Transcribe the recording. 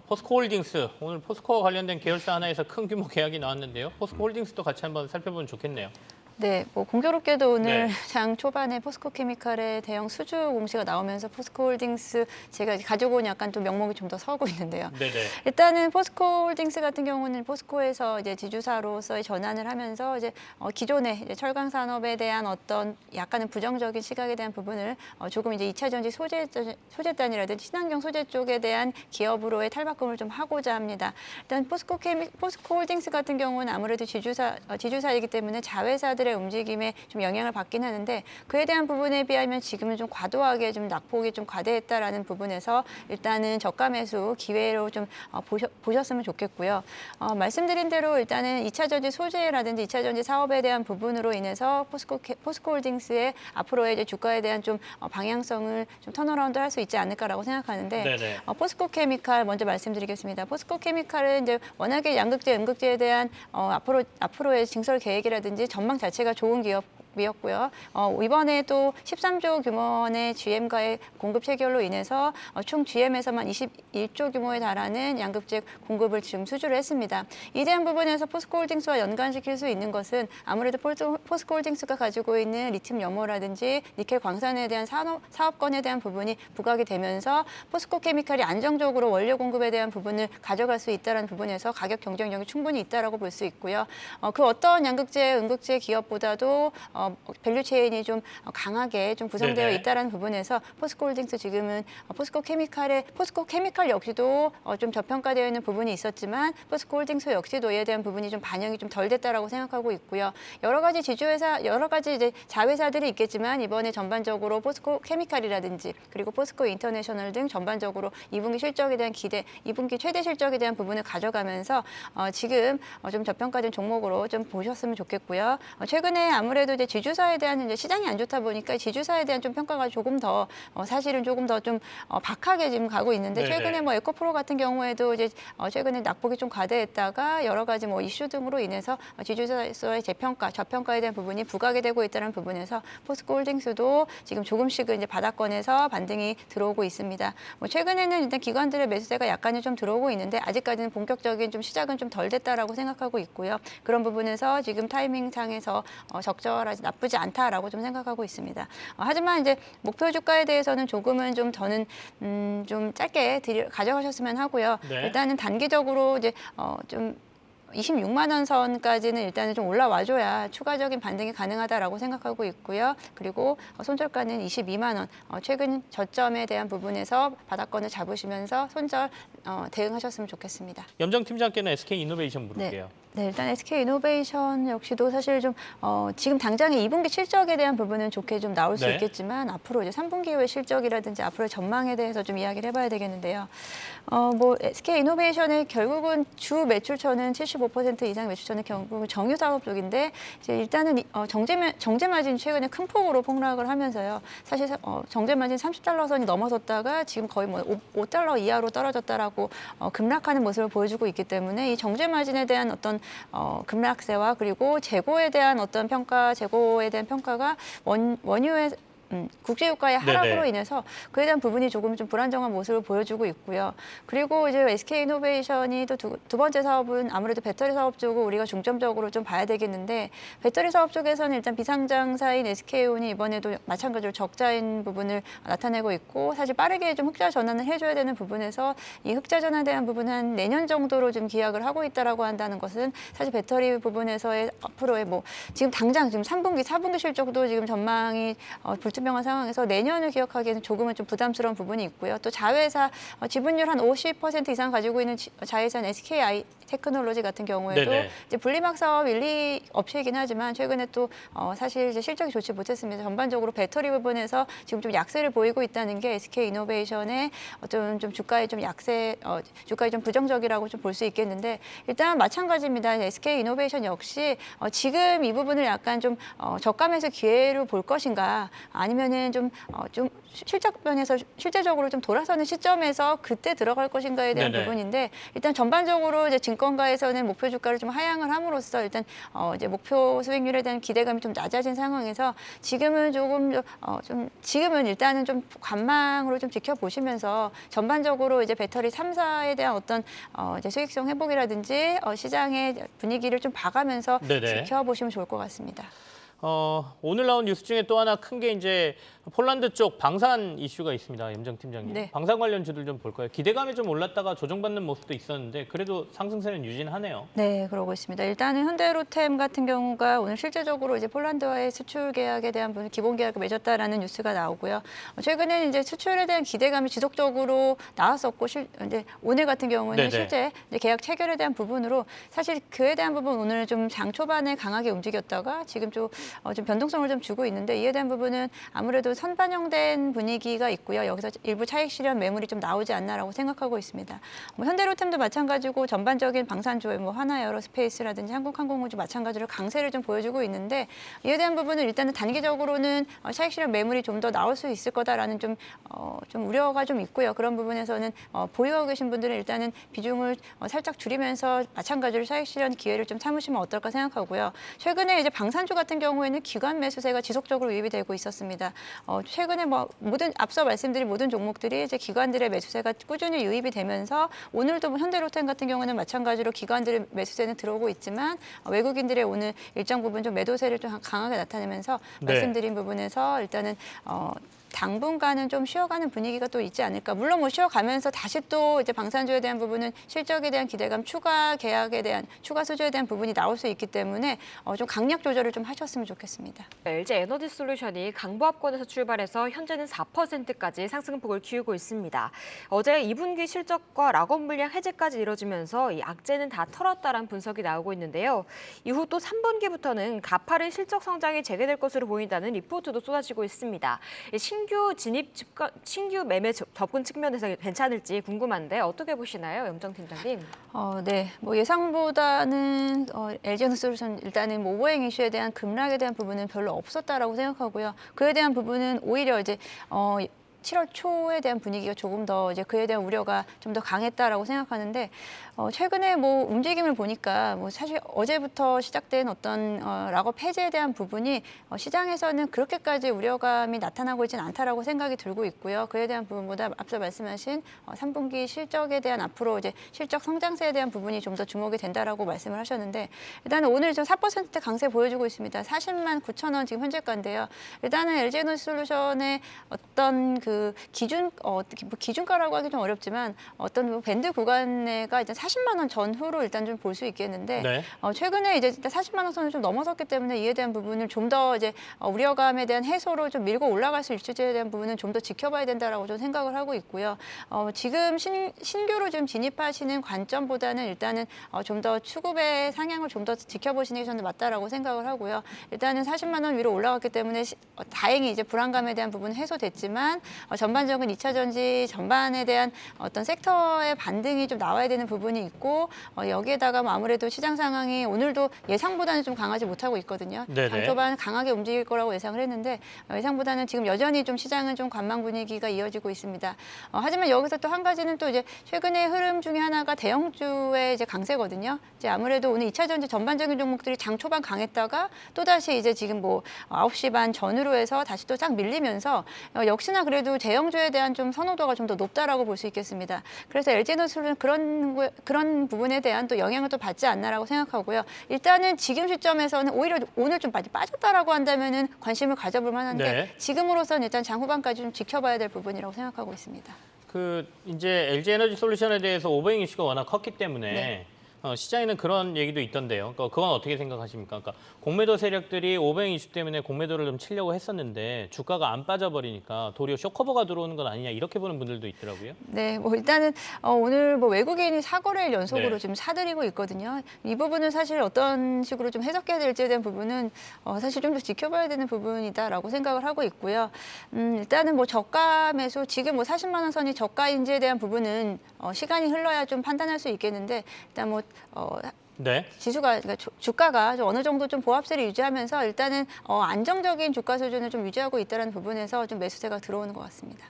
포스코홀딩스, 오늘 포스코와 관련된 계열사 하나에서 큰 규모 계약이 나왔는데요. 포스코홀딩스도 같이 한번 살펴보면 좋겠네요. 네, 뭐 공교롭게도 오늘 네. 장 초반에 포스코케미칼의 대형 수주 공시가 나오면서 포스코홀딩스 제가 가지고 온 약간 또 명목이 좀 더 서고 있는데요. 네네. 일단은 포스코홀딩스 같은 경우는 포스코에서 이제 지주사로서의 전환을 하면서 이제 기존의 이제 철강 산업에 대한 어떤 약간은 부정적인 시각에 대한 부분을 조금 이제 2차 전지 소재단이라든지 친환경 소재 쪽에 대한 기업으로의 탈바꿈을 좀 하고자 합니다. 일단 포스코홀딩스 같은 경우는 아무래도 지주사이기 때문에 자회사들의 움직임에 좀 영향을 받긴 하는데 그에 대한 부분에 비하면 지금은 좀 과도하게 좀 낙폭이 좀 과대했다라는 부분에서 일단은 저가 매수 기회로 좀 보셨으면 좋겠고요. 말씀드린 대로 일단은 2차 전지 소재라든지 2차 전지 사업에 대한 부분으로 인해서 포스코홀딩스의 앞으로의 이제 주가에 대한 좀 방향성을 좀 턴어라운드 할 수 있지 않을까라고 생각하는데 네네. 포스코케미칼 먼저 말씀드리겠습니다. 포스코케미칼은 이제 워낙에 양극재, 음극재에 대한 앞으로의 증설 계획이라든지 전망 자체가 좋은 기업이었고요. 이번에 또 13조 규모의 GM과의 공급 체결로 인해서 총 GM에서만 21조 규모에 달하는 양극재 공급을 지금 수주를 했습니다. 이 대한 부분에서 포스코홀딩스와 연관시킬 수 있는 것은 아무래도 포스코홀딩스가 가지고 있는 리튬 염호라든지 니켈 광산에 대한 사업권에 대한 부분이 부각이 되면서 포스코케미칼이 안정적으로 원료 공급에 대한 부분을 가져갈 수 있다는 부분에서 가격 경쟁력이 충분히 있다라고 볼 수 있고요. 그 어떤 양극재, 음극재 기업보다도 밸류체인이 좀 강하게 좀 구성되어 네네. 있다는 부분에서 포스코홀딩스 지금은 포스코케미칼 역시도 좀 저평가되어 있는 부분이 있었지만 포스코홀딩스 역시도 이에 대한 부분이 좀 반영이 좀 덜 됐다라고 생각하고 있고요. 여러 가지 이제 자회사들이 있겠지만 이번에 전반적으로 포스코케미칼이라든지 그리고 포스코 인터내셔널 등 전반적으로 2분기 실적에 대한 기대, 2분기 최대 실적에 대한 부분을 가져가면서 지금 좀 저평가된 종목으로 좀 보셨으면 좋겠고요. 최근에 아무래도 이제 지주사에 대한 이제 시장이 안 좋다 보니까 지주사에 대한 좀 평가가 조금 더 사실은 조금 더 좀 박하게 지금 가고 있는데 네네. 최근에 뭐 에코프로 같은 경우에도 이제 최근에 낙폭이 좀 과대했다가 여러 가지 뭐 이슈 등으로 인해서 지주사에서의 저평가에 대한 부분이 부각이 되고 있다는 부분에서 포스코홀딩스도 지금 조금씩은 이제 바닥권에서 반등이 들어오고 있습니다. 뭐 최근에는 일단 기관들의 매수세가 약간은 좀 들어오고 있는데 아직까지는 본격적인 좀 시작은 좀 덜 됐다라고 생각하고 있고요. 그런 부분에서 지금 타이밍상에서 적절하지 나쁘지 않다라고 좀 생각하고 있습니다. 하지만 이제 목표 주가에 대해서는 조금은 좀 더는 좀 짧게 가져가셨으면 하고요. 네. 일단은 단기적으로 이제 좀 26만 원 선까지는 일단은 좀 올라와줘야 추가적인 반등이 가능하다라고 생각하고 있고요. 그리고 손절가는 22만 원, 최근 저점에 대한 부분에서 바닥권을 잡으시면서 손절 대응하셨으면 좋겠습니다. 염정 팀장께는 SK이노베이션 물을게요. 네, 일단 SK이노베이션 역시도 사실 좀 지금 당장의 2분기 실적에 대한 부분은 좋게 좀 나올 수 네. 있겠지만 앞으로 이제 3분기 후의 실적이라든지 앞으로의 전망에 대해서 좀 이야기를 해봐야 되겠는데요. 뭐 SK이노베이션의 결국은 주 매출처는 75% 이상 매출처는 결국은 정유 사업 쪽인데 이제 일단은 정제 마진 최근에 큰 폭으로 폭락을 하면서요. 사실 정제 마진 30달러 선이 넘어섰다가 지금 거의 뭐 5달러 이하로 떨어졌다라고 급락하는 모습을 보여주고 있기 때문에 이 정제 마진에 대한 어떤 급락세와 그리고 재고에 대한 어떤 재고에 대한 평가가 원유의 국제유가의 하락으로 네네. 인해서 그에 대한 부분이 조금 좀 불안정한 모습을 보여주고 있고요. 그리고 이제 SK이노베이션이 또 두 번째 사업은 아무래도 배터리 사업 쪽을 우리가 중점적으로 좀 봐야 되겠는데 배터리 사업 쪽에서는 일단 비상장사인 SK온이 이번에도 마찬가지로 적자인 부분을 나타내고 있고 사실 빠르게 좀 흑자 전환을 해줘야 되는 부분에서 이 흑자 전환에 대한 부분은 한 내년 정도로 좀 기약을 하고 있다라고 한다는 것은 사실 배터리 부분에서의 앞으로의 뭐 지금 당장 지금 3분기, 4분기 실적도 지금 전망이 불투명한 상황에서 내년을 기억하기에는 조금은 좀 부담스러운 부분이 있고요. 또 자회사 지분율 한 50% 이상 가지고 있는 자회사인 SKI 테크놀로지 같은 경우에도 네네. 이제 분리막 사업 1, 2 업체이긴 하지만 최근에 또 사실 이제 실적이 좋지 못했습니다. 전반적으로 배터리 부분에서 지금 좀 약세를 보이고 있다는 게 SK이노베이션의 어떤 좀 주가의 좀 약세, 주가의 좀 부정적이라고 좀 볼 수 있겠는데 일단 마찬가지입니다. SK이노베이션 역시 지금 이 부분을 약간 좀 저가 매수 기회로 볼 것인가 아니면 아니면은 좀 실적 면에서 실제적으로 좀 돌아서는 시점에서 그때 들어갈 것인가에 대한 네네. 부분인데 일단 전반적으로 이제 증권가에서는 목표 주가를 좀 하향을 함으로써 일단 이제 목표 수익률에 대한 기대감이 좀 낮아진 상황에서 지금은 지금은 일단은 좀 관망으로 좀 지켜보시면서 전반적으로 이제 배터리 3사에 대한 어떤 이제 수익성 회복이라든지 시장의 분위기를 좀 봐가면서 네네. 지켜보시면 좋을 것 같습니다. 오늘 나온 뉴스 중에 또 하나 큰 게 이제 폴란드 쪽 방산 이슈가 있습니다. 염정 팀장님. 네. 방산 관련주들 좀 볼까요? 기대감이 좀 올랐다가 조정받는 모습도 있었는데 그래도 상승세는 유진하네요. 네, 그러고 있습니다. 일단은 현대로템 같은 경우가 오늘 실제적으로 이제 폴란드와의 수출 계약에 대한 기본 계약을 맺었다라는 뉴스가 나오고요. 최근에 이제 수출에 대한 기대감이 지속적으로 나왔었고, 이제 오늘 같은 경우는 네네. 실제 이제 계약 체결에 대한 부분으로 사실 그에 대한 부분 오늘 좀 장 초반에 강하게 움직였다가 지금 좀 변동성을 좀 주고 있는데 이에 대한 부분은 아무래도 선반영된 분위기가 있고요. 여기서 일부 차익 실현 매물이 좀 나오지 않나라고 생각하고 있습니다. 현대로템도 마찬가지고 전반적인 방산주에 하나에어로스페이스라든지 한국항공우주 마찬가지로 강세를 좀 보여주고 있는데 이에 대한 부분은 일단은 단기적으로는 차익 실현 매물이 좀 더 나올 수 있을 거다라는 좀 우려가 좀 있고요. 그런 부분에서는 보유하고 계신 분들은 일단은 비중을 살짝 줄이면서 마찬가지로 차익 실현 기회를 좀 삼으시면 어떨까 생각하고요. 최근에 이제 방산주 같은 경우에는 기관 매수세가 지속적으로 유입이 되고 있었습니다. 최근에 앞서 말씀드린 모든 종목들이 이제 기관들의 매수세가 꾸준히 유입이 되면서 오늘도 현대로템 같은 경우는 마찬가지로 기관들의 매수세는 들어오고 있지만 외국인들의 오늘 일정 부분 좀 매도세를 좀 강하게 나타내면서 네. 말씀드린 부분에서 일단은 당분간은 좀 쉬어가는 분위기가 또 있지 않을까. 물론 뭐 쉬어가면서 다시 또 이제 방산주에 대한 부분은 실적에 대한 기대감, 추가 계약에 대한 추가 수주에 대한 부분이 나올 수 있기 때문에 좀 강약 조절을 좀 하셨으면 좋겠습니다. LG 에너지 솔루션이 강보합권에서 출발해서 현재는 4%까지 상승폭을 키우고 있습니다. 어제 2분기 실적과 락업 물량 해제까지 이뤄지면서 이 악재는 다 털었다라는 분석이 나오고 있는데요. 이후 또 3분기부터는 가파른 실적 성장이 재개될 것으로 보인다는 리포트도 쏟아지고 있습니다. 신규 매매 접근 측면에서 괜찮을지 궁금한데 어떻게 보시나요, 염정 팀장님? 네, 뭐 예상보다는 LG에너지솔루션 일단은 뭐 오버행 이슈에 대한 급락에 대한 부분은 별로 없었다라고 생각하고요. 그에 대한 부분은 오히려 이제 7월 초에 대한 분위기가 조금 더 이제 그에 대한 우려가 좀 더 강했다라고 생각하는데 최근에 뭐 움직임을 보니까 뭐 사실 어제부터 시작된 어떤 락업 해제에 대한 부분이 시장에서는 그렇게까지 우려감이 나타나고 있지는 않다라고 생각이 들고 있고요. 그에 대한 부분보다 앞서 말씀하신 3분기 실적에 대한 앞으로 이제 실적 성장세에 대한 부분이 좀 더 주목이 된다라고 말씀을 하셨는데 일단은 오늘 좀 4% 강세 보여주고 있습니다. 40만 9천 원 지금 현재가인데요. 일단은 LG에너지솔루션의 어떤 그 기준가라고 하기 좀 어렵지만 어떤 밴드 구간내가 이제 40만 원 전후로 일단 좀 볼 수 있겠는데 네. 최근에 이제 40만 원 선을 좀 넘어섰기 때문에 이에 대한 부분을 좀 더 이제 우려감에 대한 해소로 좀 밀고 올라갈 수 있을지에 대한 부분은 좀 더 지켜봐야 된다라고 좀 생각을 하고 있고요. 지금 신규로 좀 진입하시는 관점보다는 일단은 좀 더 추급의 상향을 좀 더 지켜보시는 게 저는 맞다라고 생각을 하고요. 일단은 40만 원 위로 올라갔기 때문에 다행히 이제 불안감에 대한 부분은 해소됐지만 전반적인 2차 전지 전반에 대한 어떤 섹터의 반등이 좀 나와야 되는 부분이 있고 여기에다가 뭐 아무래도 시장 상황이 오늘도 예상보다는 좀 강하지 못하고 있거든요. 네네. 장초반 강하게 움직일 거라고 예상을 했는데 예상보다는 지금 여전히 좀 시장은 좀 관망 분위기가 이어지고 있습니다. 하지만 여기서 또 한 가지는 또 이제 최근의 흐름 중에 하나가 대형주의 이제 강세거든요. 이제 아무래도 오늘 2차 전지 전반적인 종목들이 장 초반 강했다가 또 다시 이제 지금 뭐 9시 반 전후로 해서 다시 또 쫙 밀리면서 역시나 그래도 대형주에 대한 좀 선호도가 좀 더 높다라고 볼 수 있겠습니다. 그래서 LG에너지솔루션 그런 부분에 대한 또 영향을 또 받지 않나라고 생각하고요. 일단은 지금 시점에서는 오히려 오늘 좀 많이 빠졌다라고 한다면은 관심을 가져볼 만한데 네. 지금으로서는 일단 장 후반까지 좀 지켜봐야 될 부분이라고 생각하고 있습니다. 이제 LG에너지솔루션에 대해서 오버행 이슈가 워낙 컸기 때문에 네. 시장에는 그런 얘기도 있던데요. 그러니까 그건 어떻게 생각하십니까? 그러니까 공매도 세력들이 오버행 이슈 때문에 공매도를 좀 치려고 했었는데 주가가 안 빠져버리니까 도리어 쇼커버가 들어오는 건 아니냐 이렇게 보는 분들도 있더라고요. 네, 뭐 일단은 오늘 뭐 외국인이 4거래일 연속으로 네. 지금 사들이고 있거든요. 이 부분은 사실 어떤 식으로 좀 해석해야 될지에 대한 부분은 사실 좀 더 지켜봐야 되는 부분이다라고 생각을 하고 있고요. 일단은 뭐 저가 매수 지금 뭐 40만 원 선이 저가인지에 대한 부분은 시간이 흘러야 좀 판단할 수 있겠는데 일단 뭐 네. 지수가 그러니까 주가가 좀 어느 정도 좀 보합세를 유지하면서 일단은 안정적인 주가 수준을 좀 유지하고 있다는 부분에서 좀 매수세가 들어오는 것 같습니다.